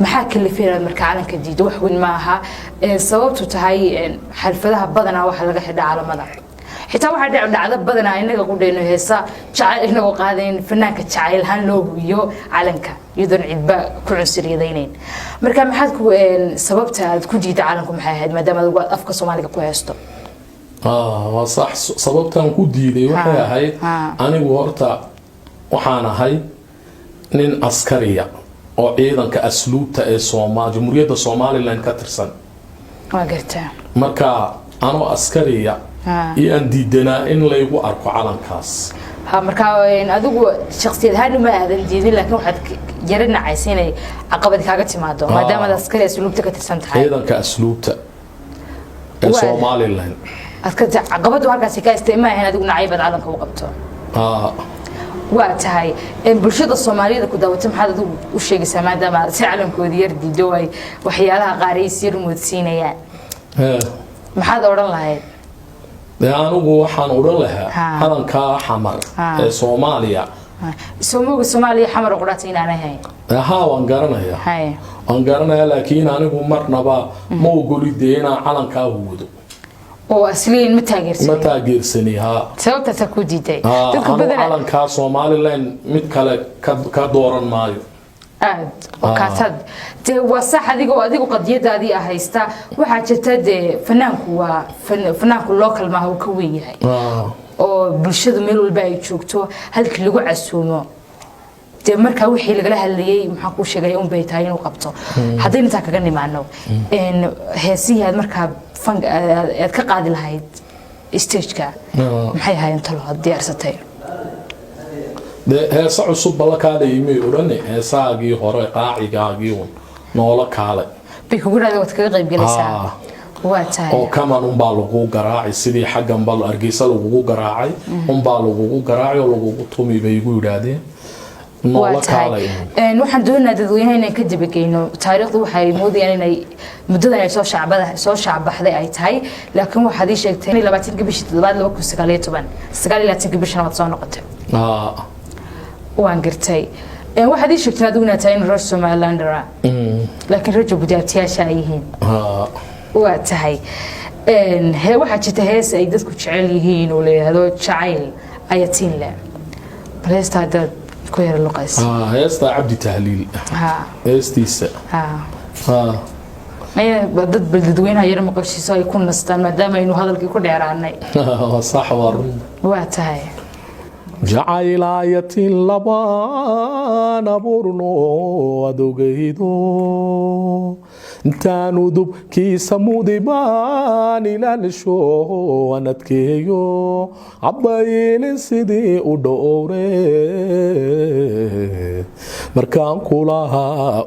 maxaa kalifay marka calanka diido wax weyn ma aha sababtu tahay xalfadaha badanaa waxa laga xidhaa calamada xitaa waxa dhacda badanaa inaga qudhayno heesa jacayl inagu qaadeen fanaanka jacayl han loo hubiyo calanka iyadoo cidba ku cunsuriyadaynayn marka maxaad ku sababta aad ku diido calanku maxay ahayd maadaama aad afka Soomaaliga ku heesto صح sababtan ku diiday waxay ahayd anigu horta waxaan ahay nin askariya oo ciidanka asluubta ee Soomaaliya Jamhuuriyadda Soomaaliland ka tirsan waa gartaa marka anoo askariya aan diidana in la igu arko calankaas marka adigu shakhsiyad ahaan ma aadan diidin laakiin waxaad yarinacaysan inay caqabad kaaga timaado maadaama aad askari asluubta ka tirsan tahay ciidanka asluubta ee Soomaaliland askari caqabad halkaas ka isticmaalaan adigu naciibad calanka u qabto waa tahay bulshada Soomaaliyeed ku daawata maxaad adigu u sheegaysaa maadaama si calankoodii yar diido ay waxyaalaha qaar ay sir moodsiinayaan maxaad oran lahayd anigu waxaan oran lahaa calanka xamar ee Soomaaliya Soomaaliya xamar quraatay inaan ahayn waan garanayaa laakiin anigu marnaba ma ogolideena calanka huudo oo asliin ma taageersani sababta ku diiday dadka badan calanka Soomaaliland mid kale ka dooran maayo وكاسد وصح adigu qadiyadaadii ahaysta waxa jirta fanaanku local ma uu ka weyn yahay oo bulshada meel walba ay joogto halkii lagu casuumo marka wixii laga hadlayay maxaa ku sheegay bay tahay inuu qabto hadii inta kaga nimaano heesihi marka aad ka qaadi lahayd stage-ka maxay ahaayeen talo diyaarsatay heesa cusub bala kaale imay oranay heesaagii hore qaacigaagii noola kaale bikugu raad kaga qayb galaysaa waa tahay oo kaman baa lagu garaacay sidii xaggan bal argeysa lagu garaacay baa lagu garaacay oo lagu tumay bay igu yiraahdeen noola kaale waxaan doonayaa dadweynaha inay ka dibageyno taariikhdu waxay moodayaan inay muddada ay soo shacbaxday ay tahay laakiin waxaad ii sheegtay in 20 bishii 2019 bishii soo noqotay waan gartay waxaad ii sheegtay adiguna tahay in reer Somaliland laakiin reer Jabuutiyaasha ay yihiin waa tahay waxa jirta hees ay dadku jecel yihiin oo leeyahay jacayl ayatiin la balesta dad ku yar luqays heesta Cabdi Tahliil heestiisa dad dadweynaha yar maqashiiso ay ku nastaan maadaama aynu hadalkii ku dheeraanay صح waa tahay جعيلاية لبان أبورنو أدوغيدو انتانو دب كي سمودي بان إلانشو وانتكيو عبايل سيدي ودوري مركان كلها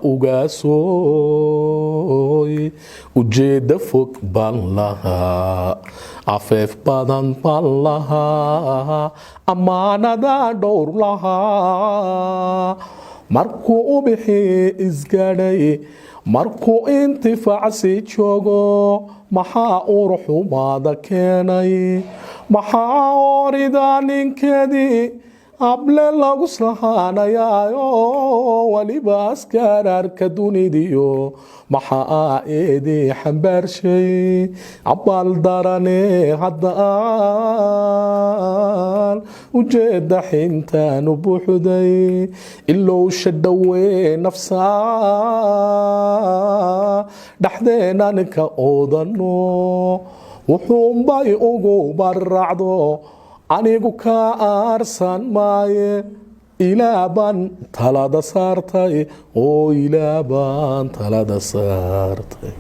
أغاسوي وجيد فوق بان لها عفيف بدن بان لها أمانة دور لها مركو بحي إزغادي مركو انتفاع سيجوغو محا أورحو ماذا كيني محا أوردان كدي قبل الله صحانا يايو ولباس كارار كدوني ديو محا ايدي حنبار شي عبال داراني عدان وجد حينتان وبوحدي إلو شدوي نفسا دحدينا نكا أوضنو وحوم باي اوغو برعدو anigu ka aarsan maaye ilaaban talada saartay oo ilaaban talada saartay